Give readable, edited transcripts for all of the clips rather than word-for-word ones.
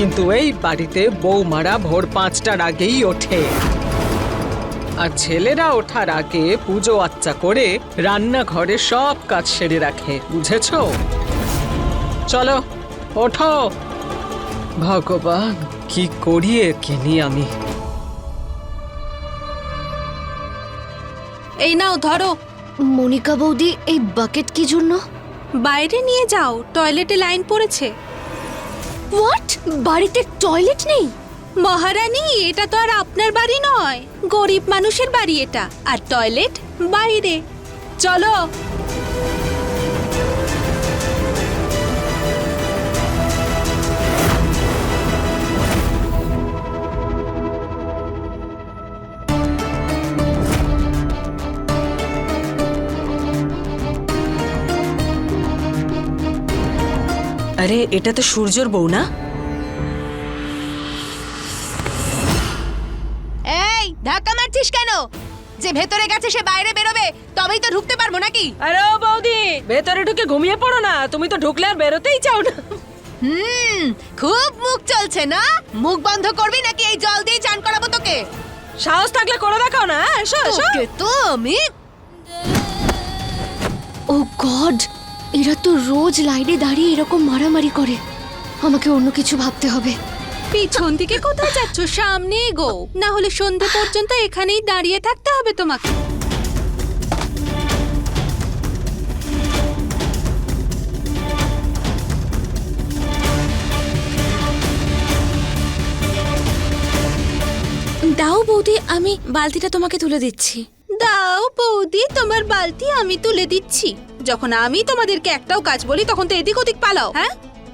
কিন্তু এই বাড়িতে বৌমারা ভোর 5টার আগেই ওঠে, আর ছেলেরা ওঠার আগে পুজো আচ্চা করে রান্নাঘরে সব কাজ সেরে রাখে, বুঝেছো? চলো ওঠো। ভগবান, কি করিয়ে কিনি আমি। এই নাও ধরো। মনিকা বৌদি, এই বাকেট কি জন্য? বাইরে নিয়ে যাও, টয়লেটে লাইন পড়েছে। হোয়াট? বাড়িতে টয়লেট নেই? মহারানী, এটা তো আর আপনার বাড়ি নয়, গরিব মানুষের বাড়ি এটা, আর টয়লেট বাইরে। চলো। আরে এটা তো সূর্যর বউ না? এই, ধাক্কা মারছিস কেন? যে ভেতরে গেছে সে বাইরে বেরোবে, তবেই তো ঢুকতে পারবো নাকি? আরে ও বৌদি, ভেতরে ঢুকে ঘুমিয়ে পড়ো না, তুমি তো ঢুকলে আর বেরোতেই চাও না। খুব মুখ চলছে না? মুখ বন্ধ করবি নাকি এই জল দিয়ে চান করাবো তোকে? সাহস থাকলে করে দেখাও না। এসো এসো। তোকে তো আমি। ও গড, এরা তো রোজ লাইনে দাঁড়িয়ে এরকম মারামারি করে। আমাকে অন্য কিছু ভাবতে হবে। পিছন দিকে কোথায় যাচ্ছ? সামনে এগো, না হলে সন্ধে পর্যন্ত এখানেই দাঁড়িয়ে থাকতে হবে তোমাকে। দাও বৌদি, আমি বালতিটা তোমাকে তুলে দিচ্ছি। দাও বৌদি, তোমার বালতি আমি তুলে দিচ্ছি। যখন আমি তোমাদেরকে একটাও কাজ বলি তখন তো এদিক ওদিক পালাও। হ্যাঁ,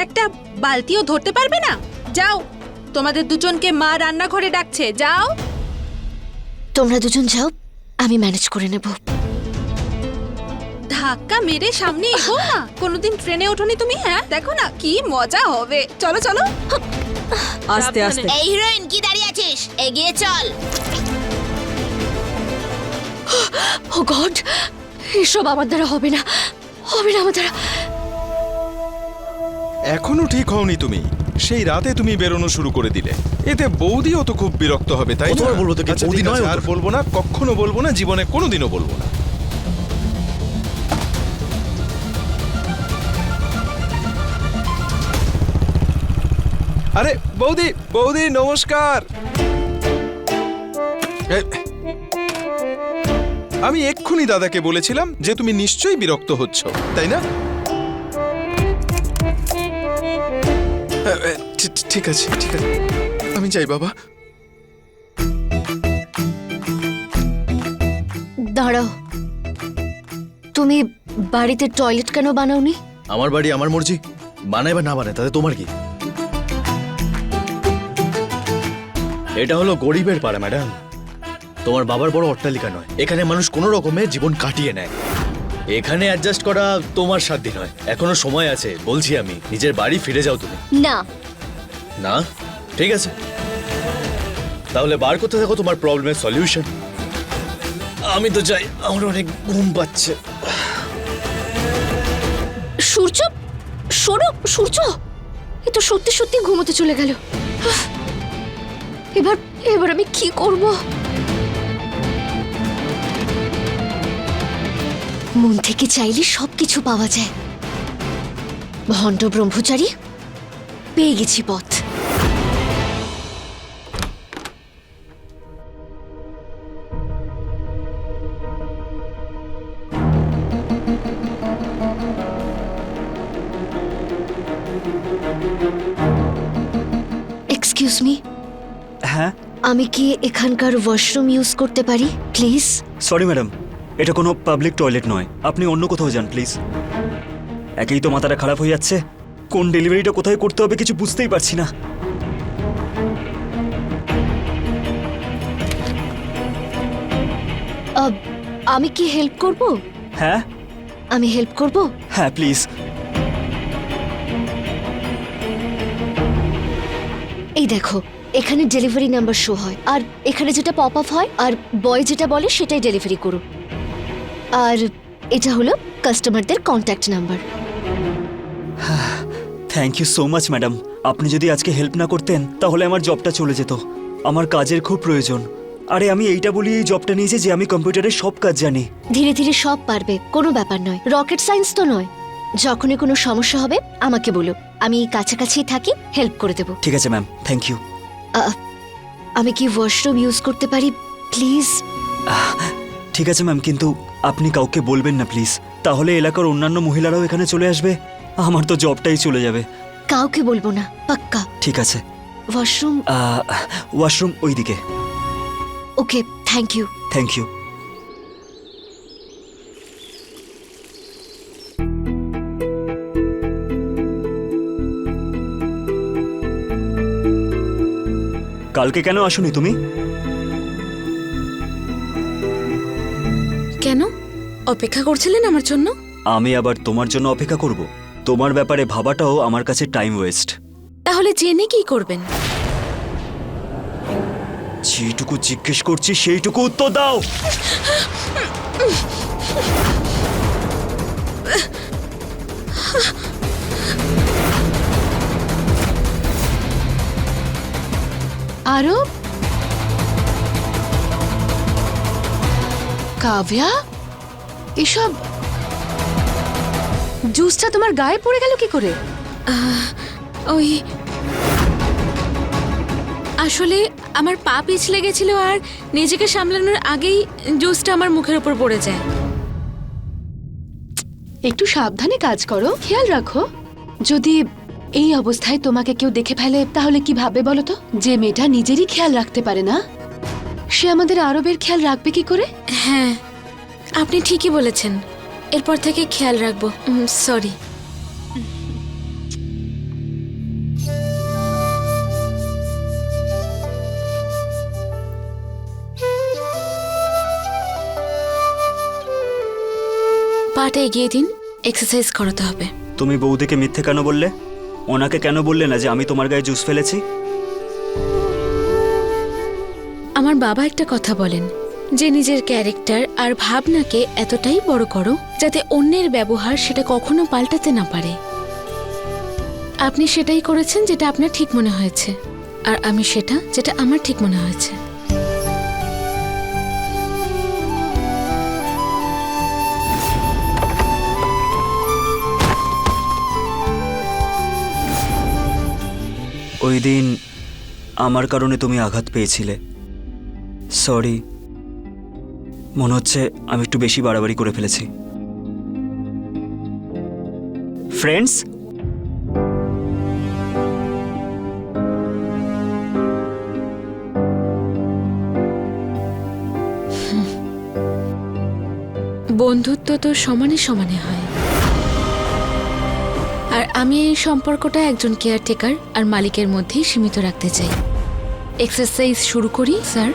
একটা বালতিও ধরতে পারবে না? যাও, তোমাদের দুজনকে মা রান্নাঘরে ডাকছে, যাও। তোমরা দুজন যাও, আমি ম্যানেজ করে নেব। ধাক্কা মেরে সামনে এগো না। কোনোদিন ট্রেনে ওঠোনি তুমি? হ্যাঁ, দেখো না কি মজা হবে। চলো চলো। আস্তে আস্তে। এই হিরোইন, কি দাঁড়িয়ে আছিস? এগিয়ে চল। ও গড, এসব আমার দ্বারা হবে না, হবে না আমার দ্বারা। এখনো ঠিক হওনি তুমি। সেই রাতে তুমি বেরোনো শুরু করে দিলে, এতে বৌদিও তো খুব বিরক্ত হবে, তাই না? কতবার বলবো তোকে, আচ্ছা, বৌদি ঠিক আছে, নয় ও তো। আর বলবো না, কখনো বলবো না, জীবনে কোনোদিনও বলবো না। আরে বৌদি, বৌদি নমস্কার। আমি এক্ষুনি দাদাকে বলেছিলাম যে তুমি নিশ্চয়ই বিরক্ত হচ্ছ, তাই না? ঠিক আছে, ঠিক আছে, আমি যাই বাবা। দাঁড়াও, তুমি বাড়িতে টয়লেট কেন বানাওনি? আমার বাড়ি আমার মর্জি, বানায় বা না বানায় তাতে তোমার কি? এটা হলো গরিবের পাড়া ম্যাডাম, তোমার বাবার বড় অট্টালিকা নয়। এখানে মানুষ কোনো রকমে জীবন কাটিয়ে নেয়। এখানে অ্যাডজাস্ট করা তোমার সাধ্য নয়। এখনো সময় আছে, বলছি আমি, নিজের বাড়ি ফিরে যাও তুমি। না। না? ঠিক আছে, তাহলে বার করতে থাকো তোমার প্রবলেমের সলিউশন। আমি তো চাই, আমার অনেক ঘুম পাচ্ছে। সূর্য, শোনো সূর্য, এ তো সত্যি সত্যি ঘুমোতে চলে গেল। এবার এবার আমি কি করব? মন থেকে চাইলে সবকিছু পাওয়া যায়। ভণ্ড ব্রহ্মচারী, পেয়ে গেছি পথ। এক্সকিউজ মি, হ্যাঁ, আমি কি এখানকার ওয়াশরুম ইউজ করতে পারি প্লিজ? সরি ম্যাডাম, এটা কোনো পাবলিক টয়লেট নয়, আপনি অন্য কোথাও যান প্লিজ। একেই তো মাথাটা খারাপ হয়ে যাচ্ছে, কোন ডেলিভারিটা কোথায় করতে হবে কিছু বুঝতেই পারছি না। আমি কি হেল্প করব? হ্যাঁ আমি হেল্প করব? হ্যাঁ প্লিজ। এই দেখো, এখানে ডেলিভারি নাম্বার শো হয়, আর এখানে যেটা পপ আপ হয় আর বয় যেটা বলে সেটাই ডেলিভারি করো। আর এটা হলো কাস্টমারদের contact number. Thank you so much madam. আপনি যদি আজকে হেল্প না করতেন তাহলে আমার জবটা চলে যেত। আমার কাজের খুব প্রয়োজন। আরে আমি এইটা বলি এই জবটা নিয়েছি যে আমি কম্পিউটারের সব কাজ জানি। ধীরে ধীরে সব পারবে, কোনো ব্যাপার নয়। রকেট সায়েন্স তো নয়। যখনই কোনো সমস্যা হবে আমাকে বলো, আমি কাছাকাছি থাকি, হেল্প করে দেবো। ঠিক আছে ম্যাম, থ্যাংক ইউ। আমি কি ওয়াশরুম ইউজ করতে পারি প্লিজ? ঠিক আছে ম্যাম, কিন্তু আপনি কাউকে বলবেন না প্লিজ। তাহলে এলাকার অন্যান্য মহিলারাও এখানে চলে আসবে, আমার তো জবটাই চলে যাবে। কাউকে বলবো না, পাক্কা। ঠিক আছে। ওয়াশরুম? ওয়াশরুম ওইদিকে। Okay, thank you. Thank you. কালকে কেন আসোনি তুমি? কেন অপেক্ষা করছিলেন আমার জন্য? আমি আবার তোমার জন্য অপেক্ষা করব? তোমার ব্যাপারে ভাবাটাও আমার কাছে টাইম ওয়েস্ট। তাহলে জেনে কি করবেন? যেটুকু জিজ্ঞেস করছি সেইটুকু উত্তর দাও। আরো কাব্যা, এসব জুসটা তোমার গায়ে পড়ে গেল কি করে? ওই আসলে আমার পা পিছলে গেছিল আর নিজেকে সামলানোর আগেই জুসটা আমার মুখের উপর পড়ে যায়। একটু সাবধানে কাজ করো, খেয়াল রাখো। যদি এই অবস্থায় তোমাকে কেউ দেখে ফেলে তাহলে কি ভাববে বলো তো? যে মেয়েটা নিজেরই খেয়াল রাখতে পারে না, সে আমাদের আরবের খেয়াল রাখবে কি করে? হ্যাঁ, আপনি ঠিকই বলেছেন। এরপর থেকে খেয়াল রাখবো। সরি। পাটা এগিয়ে দিন, এক্সারসাইজ করাতে হবে। তুমি বৌদিকে মিথ্যে কেন বললে? ওনাকে কেন বললে না যে আমি তোমার গায়ে জুস ফেলেছি? আমার বাবা একটা কথা বলেন যে নিজের ক্যারেক্টার আর ভাবনাকে এতটাই বড় করো যাতে অন্যের ব্যবহার সেটা কখনো পাল্টাতে না পারে। আপনি সেটাই করেছেন যেটা আপনার ঠিক মনে হয়েছে, আর আমি সেটা যেটা আমার ঠিক মনে হয়েছে। ওই দিন আমার কারণে তুমি আঘাত পেয়েছিলে। সরি, মনে হচ্ছে আমি একটু বেশি বাড়াবাড়ি করে ফেলেছি। ফ্রেন্ডস, বন্ধুত্ব তো সমানে সমানে হয়, আর আমি এই সম্পর্কটা একজন কেয়ারটেকার আর মালিকের মধ্যেই সীমিত রাখতে চাই। এক্সারসাইজ শুরু করি স্যার।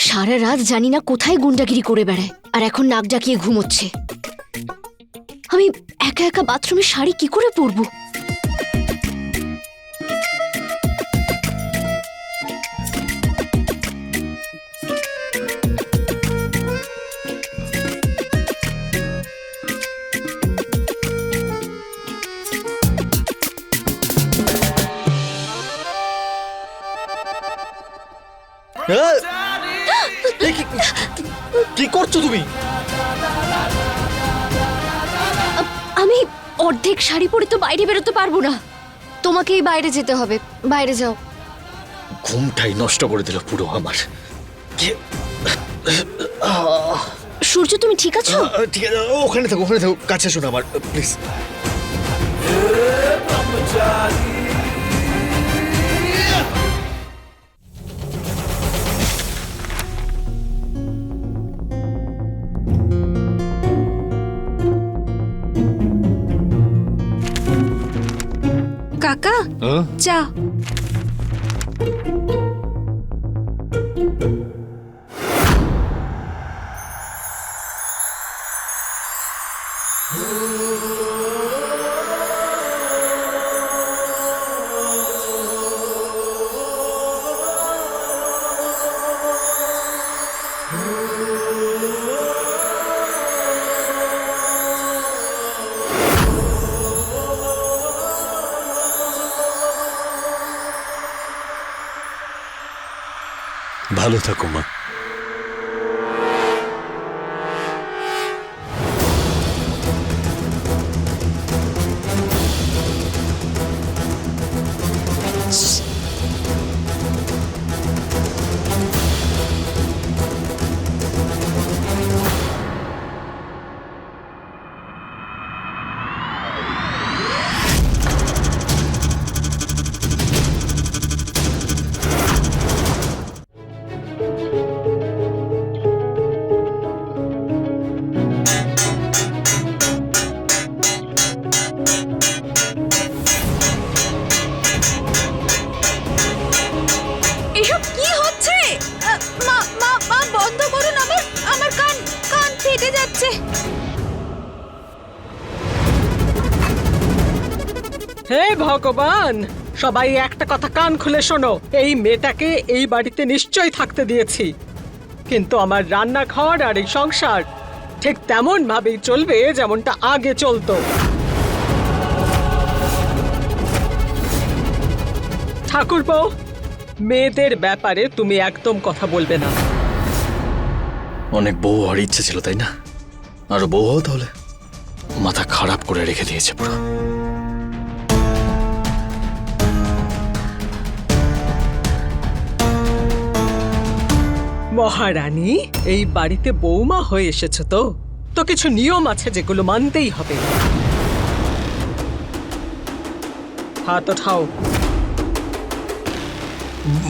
সারা রাত জানি না কোথায় গুন্ডাগিরি করে বেড়ায়, আর এখন নাক ডাকিয়ে ঘুমোচ্ছে। আমি একা একা বাথরুমে শাড়ি কি করে পরবো? কি করছো তুমি? আমি অর্ধেক শাড়ি পরে তো বাইরে বেরোতে পারবো না। তোমাকেই বাইরে যেতে হবে, বাইরে যাও। ঘুমটাই নষ্ট করে দিল পুরো আমার। সূর্য, তুমি ঠিক আছো? ঠিক আছে, ওখানে থাকো, ওখানে থাকো, কাছে শোনো আমার প্লিজ। কাকা, চা। ভালো থাকো মা। এসব কি হচ্ছে? মা মা মা বন্ধ করুন, আমার আমার কান কান ফেটে যাচ্ছে। হে ভগবান, সবাই একটা কথা কান খুলে শোনো। এই মেয়েটাকে এই বাড়িতে নিশ্চয়ই থাকতে দিয়েছি, কিন্তু আমার রান্নাঘর আর এই সংসার ঠিক তেমন ভাবেই চলবে যেমনটা আগে চলতো। ঠাকুরপো, মেয়েদের ব্যাপারে তুমি একদম কথা বলবে না। অনেক বউ হওয়ার ইচ্ছে ছিল তাই না? আরো বউ হও তাহলে। মাথা খারাপ করে রেখে দিয়েছে পুরো। মহারানী, এই বাড়িতে বৌমা হয়ে এসেছো তো তো কিছু নিয়ম আছে যেগুলো মানতেই হবে। হাত ওঠাও।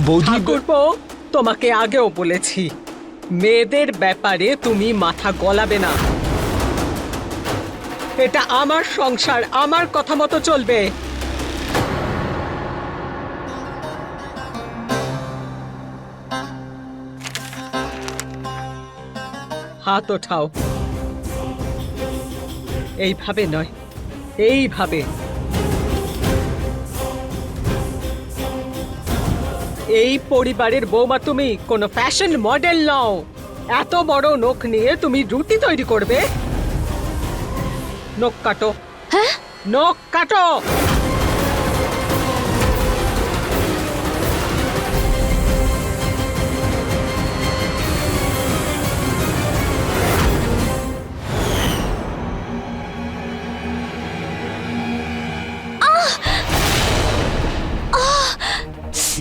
বৌদি, ঠাকুরপো, তোমাকে আগেও বলেছি মেয়েদের ব্যাপারে তুমি মাথা গলাবে না। এটা আমার সংসার, আমার কথা মতো চলবে। হাত ওঠাও। এইভাবে নয়, এইভাবে। এই পরিবারের বৌমা তুমি, কোনো ফ্যাশন মডেল নও। এত বড় নখ নিয়ে তুমি রুটি তৈরি করবে? নখ কাটো। হ্যাঁ? নখ কাটো।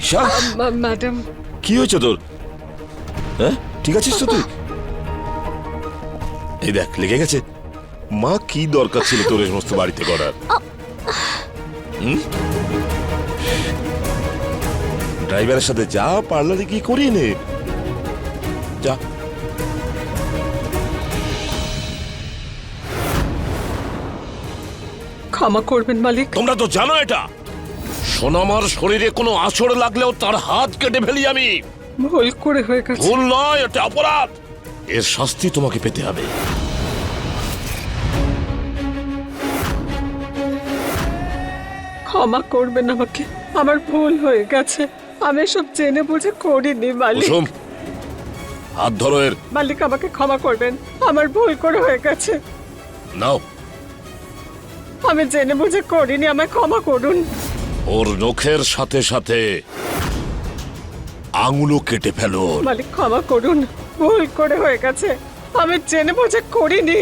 ঈশা, ম্যাডাম, কি হয়েছে তোর? হ্যাঁ, ঠিক আছিস তো তুই? এই দেখ, লেগে গেছে। মা, কি দরকার ছিল তোর এই সমস্ত বাড়িতে করার? ড্রাইভারের সাথে যা, পার্লারে কি করিয়ে নে, যা। ক্ষমা করবেন মালিক। তোমরা তো জানো এটা। সোনামার শরীরে কোনো আঁচড় লাগলেও তার হাত কেটে ফেলি আমি। ভুল করে হয়ে গেছে। ভুল নয়, এটা অপরাধ। এর শাস্তি তোমাকে পেতে হবে। ক্ষমা করবেন আমাকে, আমার ভুল হয়ে গেছে। আমি সব জেনে বুঝে করিনি মালিক। কুসুম, হাত ধরো এর। মালিক, আমাকে ক্ষমা করবেন, আমার ভুল করে হয়ে গেছে। নাও, আমি জেনে বুঝে করিনি, আমায় ক্ষমা করুন। ওর নখের সাথে সাথে আঙুলও কেটে ফেলো। মালিক, ক্ষমা করুন, ভুল করে হয়ে গেছে, আমি জেনে বুঝে করিনি।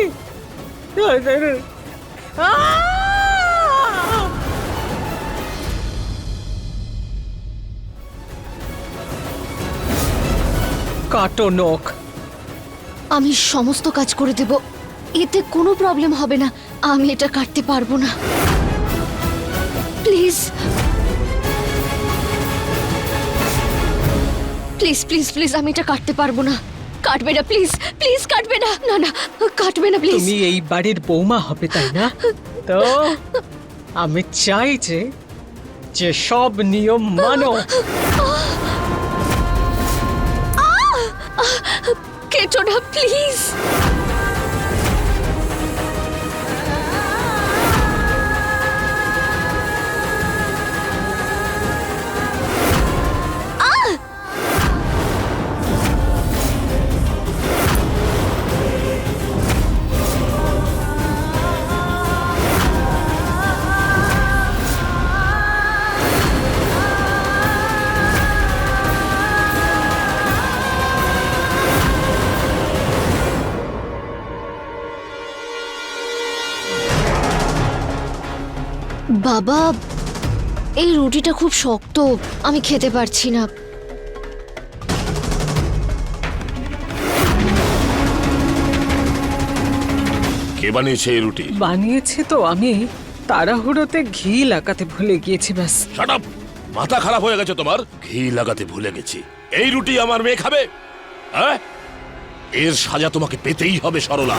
কাটো নখ। আমি সমস্ত কাজ করে দেব, এতে কোনো প্রবলেম হবে না। আমি এটা কাটতে পারবো না, প্লিজ প্লিজ প্লিজ প্লিজ, আমি এটা কাটতে পারবো না। কাটবে না প্লিজ, প্লিজ কাটবে না। না না, কাটবে না প্লিজ। তুমি এই বাড়ির বৌমা হবে তাই না? তো আমি চাই যে সব নিয়ম মানো। কেটো না প্লিজ। বাবা, এই রুটিটা খুব শক্ত, আমি খেতে পারছি না। কে বানিয়েছে এই রুটি? বানিয়েছি তো আমি, তাড়াহুড়োতে ঘি লাগাতে ভুলে গিয়েছি ব্যাস। Shut up! মাথা খারাপ হয়ে গেছে তোমার? ঘি লাগাতে ভুলে গেছি। এই রুটি আমার মেয়ে খাবে? হ্যাঁ, এর সাজা তোমাকে পেতেই হবে সরলা।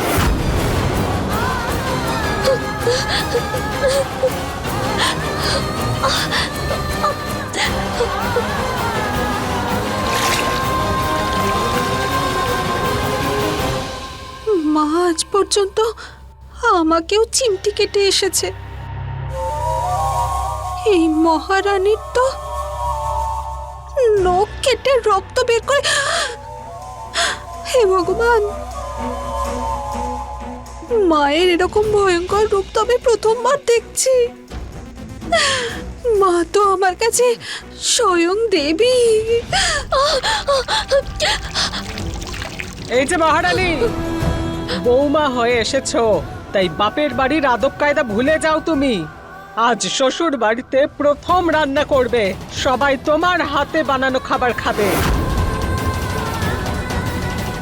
মা আজ পর্যন্ত আমাকেও চিমটি কেটে এসেছে, এই মহারানীর তো নখ কেটে রক্ত বের করে। হে ভগবান, মায়ের এরকম ভয়ঙ্কর রূপ তো আমি প্রথমবার দেখছি। মা তো আমার কাছে স্বয়ং দেবী। এই যে মহারানী, বৌমা হয়ে এসেছো, তাই বাপের বাড়ির আদব কায়দা ভুলে যাও তুমি। আজ শ্বশুর বাড়িতে প্রথম রান্না করবে, সবাই তোমার হাতে বানানো খাবার খাবে।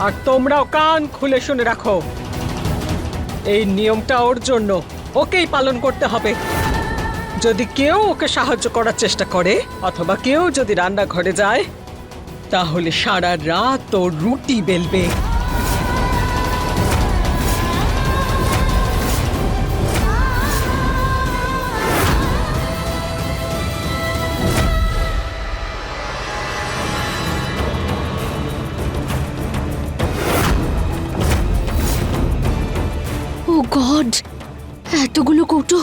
আর তোমরাও কান খুলে শুনে রাখো, এই নিয়মটা ওর জন্য, ওকেই পালন করতে হবে। যদি কেউ ওকে সাহায্য করার চেষ্টা করে অথবা কেউ যদি রান্নাঘরে যায়, তাহলে সারা রাত ও রুটি বেলবে। ও গড, এতগুলো কৌটো,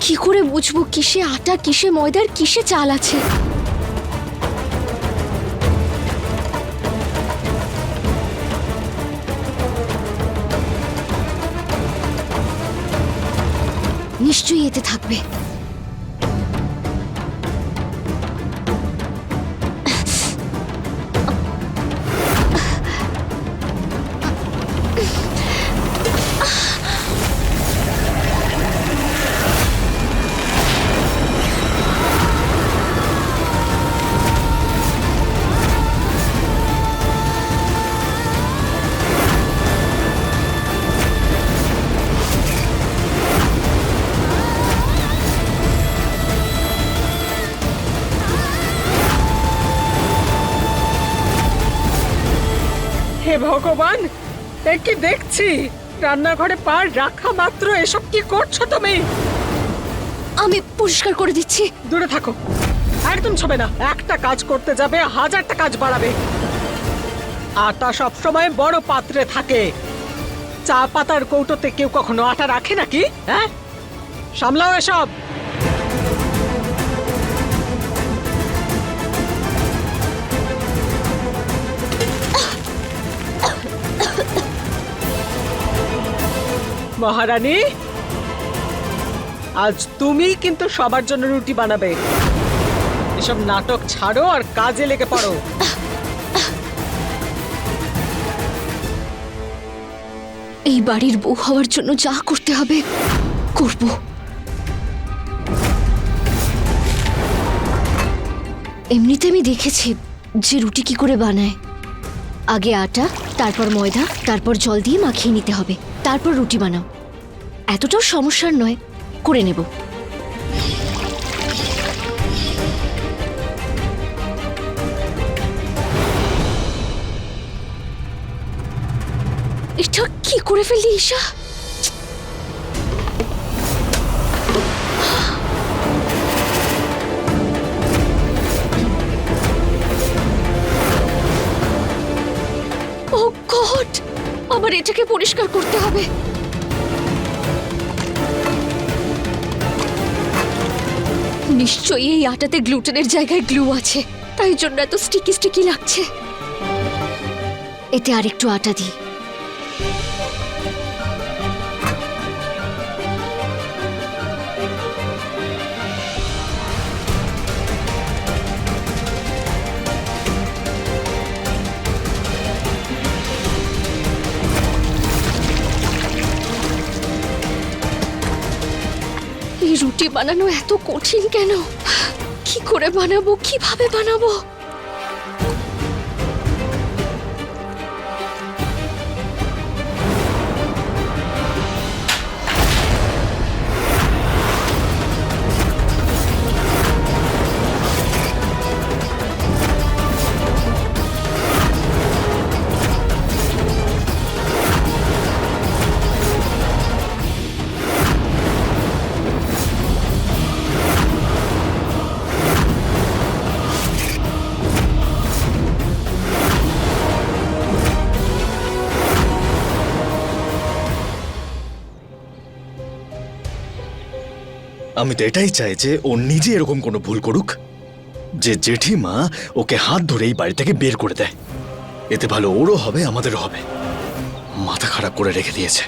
কি করে বুঝবো কিসে আটা, কিসে ময়দার, কিসে চাল আছে? নিশ্চয়ই এতে থাকবে। হে ভগবান, এ কি দেখছি? রান্নাঘরে পা রাখা মাত্র এসব কি করছো তুমি? আমি পরিষ্কার করে দিচ্ছি। দূরে থাকো, একদম ছবে না। একটা কাজ করতে যাবে, হাজারটা কাজ বাড়াবে। আটা সবসময় বড় পাত্রে থাকে, চা পাতার কৌটোতে কেউ কখনো আটা রাখে নাকি? হ্যাঁ, সামলাও এসব। মহারানী, আজ তুমি কিন্তু সবার জন্য রুটি বানাবে। এসব নাটক ছাড়ো আর কাজে লেগে পড়ো। এই বাড়ির বউ হওয়ার জন্য যা করতে হবে করব। এমনিতে আমি দেখেছি যে রুটি কি করে বানায়। আগে আটা, তারপর ময়দা, তারপর জল দিয়ে মাখিয়ে নিতে হবে, তারপর রুটি বানাও। এতটাও সমস্যার নয়, করে নেব। এটা কি করে ফেললি ঈশা? ও গড, আবার এটাকে পরিষ্কার করতে হবে। নিশ্চয়ই এই আটাতে গ্লুটেনের জায়গায় গ্লু আছে, তাই জন্য এত স্টিকি স্টিকি লাগছে। এতে আরেকটু আটা দিই। এই রুটি বানানো এত কঠিন কেন? কি করে বানাবো, কিভাবে বানাবো? আমি তো এটাই চাই যে ও নিজে এরকম কোনো ভুল করুক, যে জেঠিমা ওকে হাত ধরে এই বাড়ি থেকে বের করে দেয়। এতে ভালো ওরও হবে, আমাদেরও হবে। মাথা খারাপ করে রেখে দিয়েছে।